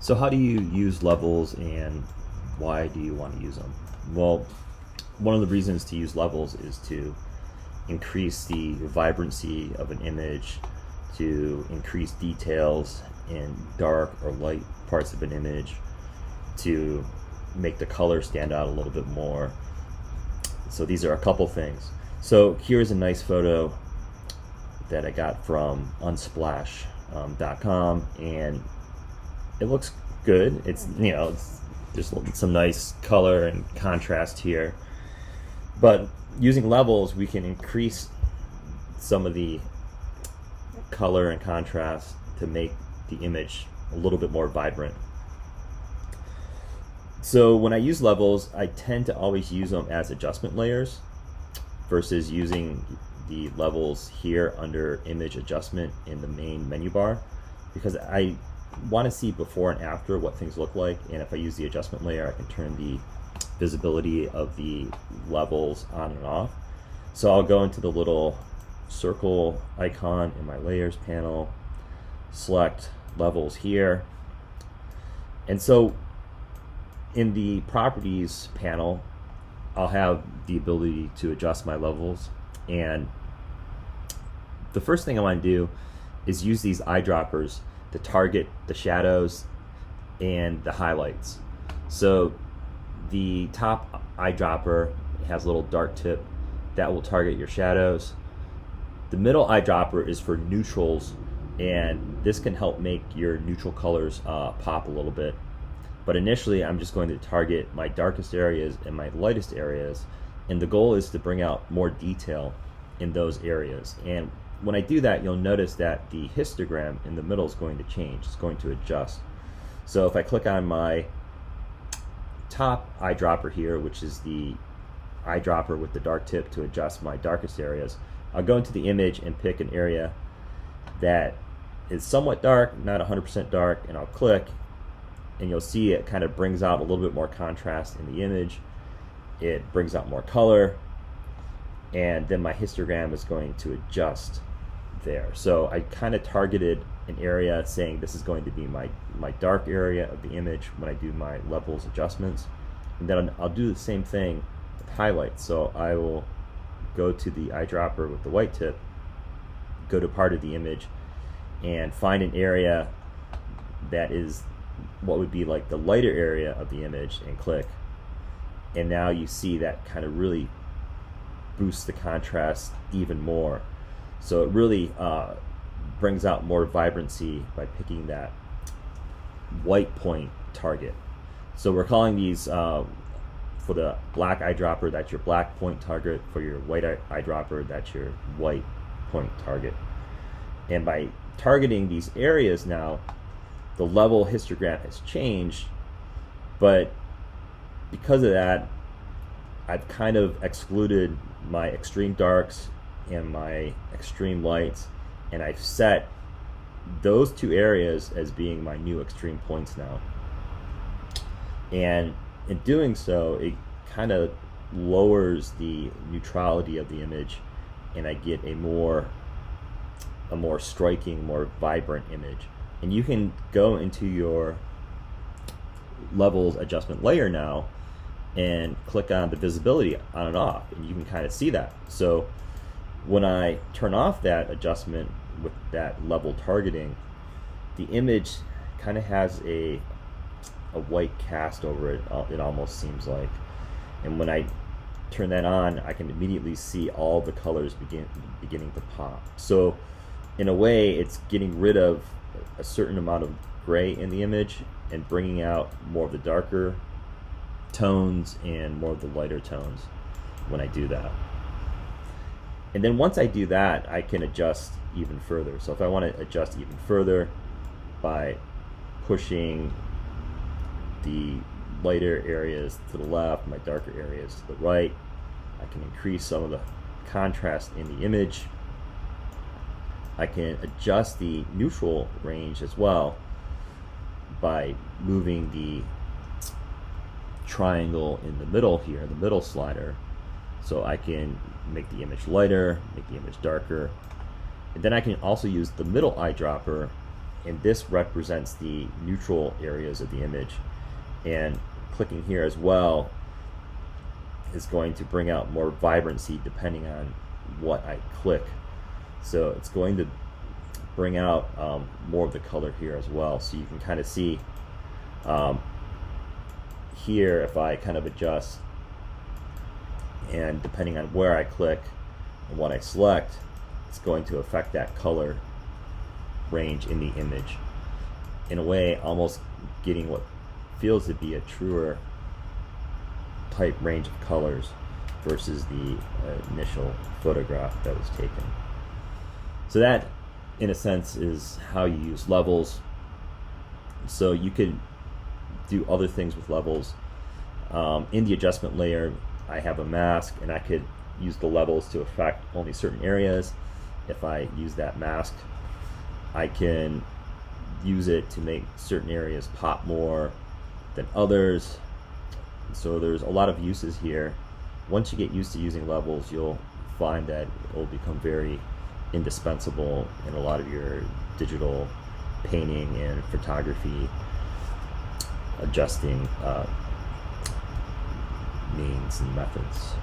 So how do you use levels and why do you want to use them? Well, one of the reasons to use levels is to increase the vibrancy of an image, to increase details in dark or light parts of an image, to make the color stand out a little bit more. So these are a couple things. So here's a nice photo that I got from unsplash.com, and it looks good. It's, you know, there's some nice color and contrast here, but using levels we can increase some of the color and contrast to make the image a little bit more vibrant. So when I use levels, I tend to always use them as adjustment layers versus using the levels here under image adjustment in the main menu bar, because I want to see before and after what things look like, and if I use the adjustment layer I can turn the visibility of the levels on and off. So I'll go into the little circle icon in my layers panel, select levels here, and so in the properties panel I'll have the ability to adjust my levels, and the first thing I want to do is use these eyedroppers to target the shadows and the highlights. So the top eyedropper has a little dart tip that will target your shadows. The middle eyedropper is for neutrals, and this can help make your neutral colors pop a little bit. But initially I'm just going to target my darkest areas and my lightest areas, and the goal is to bring out more detail in those areas. And when I do that, you'll notice that the histogram in the middle is going to change. It's going to adjust. So if I click on my top eyedropper here, which is the eyedropper with the dark tip to adjust my darkest areas, I'll go into the image and pick an area that is somewhat dark, not 100% dark, and I'll click, and you'll see it kind of brings out a little bit more contrast in the image. It brings out more color, and then my histogram is going to adjust there. So I kind of targeted an area saying this is going to be my dark area of the image when I do my levels adjustments, and then I'll do the same thing with highlights. So I will go to the eyedropper with the white tip, go to part of the image, and find an area that is what would be like the lighter area of the image, and click, and now you see that kind of really boosts the contrast even more. So it really brings out more vibrancy by picking that white point target. So we're calling these for the black eyedropper, that's your black point target. For your white eyedropper, that's your white point target. And by targeting these areas now, the level histogram has changed, but because of that, I've kind of excluded my extreme darks and my extreme lights, and I've set those two areas as being my new extreme points now. And in doing so, it kind of lowers the neutrality of the image, and I get a more striking, more vibrant image. And you can go into your levels adjustment layer now and click on the visibility on and off, and you can kind of see that. So when I turn off that adjustment with that level targeting, the image kind of has a white cast over it, it almost seems like. And when I turn that on, I can immediately see all the colors beginning to pop. So in a way, it's getting rid of a certain amount of gray in the image and bringing out more of the darker tones and more of the lighter tones when I do that. And then once I do that, I can adjust even further. So if I want to adjust even further by pushing the lighter areas to the left, my darker areas to the right, I can increase some of the contrast in the image. I can adjust the neutral range as well by moving the triangle in the middle here, the middle slider. So I can make the image lighter, make the image darker. And then I can also use the middle eyedropper and this represents the neutral areas of the image. And clicking here as well is going to bring out more vibrancy depending on what I click. So it's going to bring out more of the color here as well. So you can kind of see here, if I kind of adjust, and depending on where I click and what I select, it's going to affect that color range in the image. In a way, almost getting what feels to be a truer type range of colors versus the initial photograph that was taken. So that, in a sense, is how you use levels. So you could do other things with levels. In the adjustment layer, I have a mask, and I could use the levels to affect only certain areas. If I use that mask, I can use it to make certain areas pop more than others. So there's a lot of uses here. Once you get used to using levels, you'll find that it will become very indispensable in a lot of your digital painting and photography adjusting means and methods.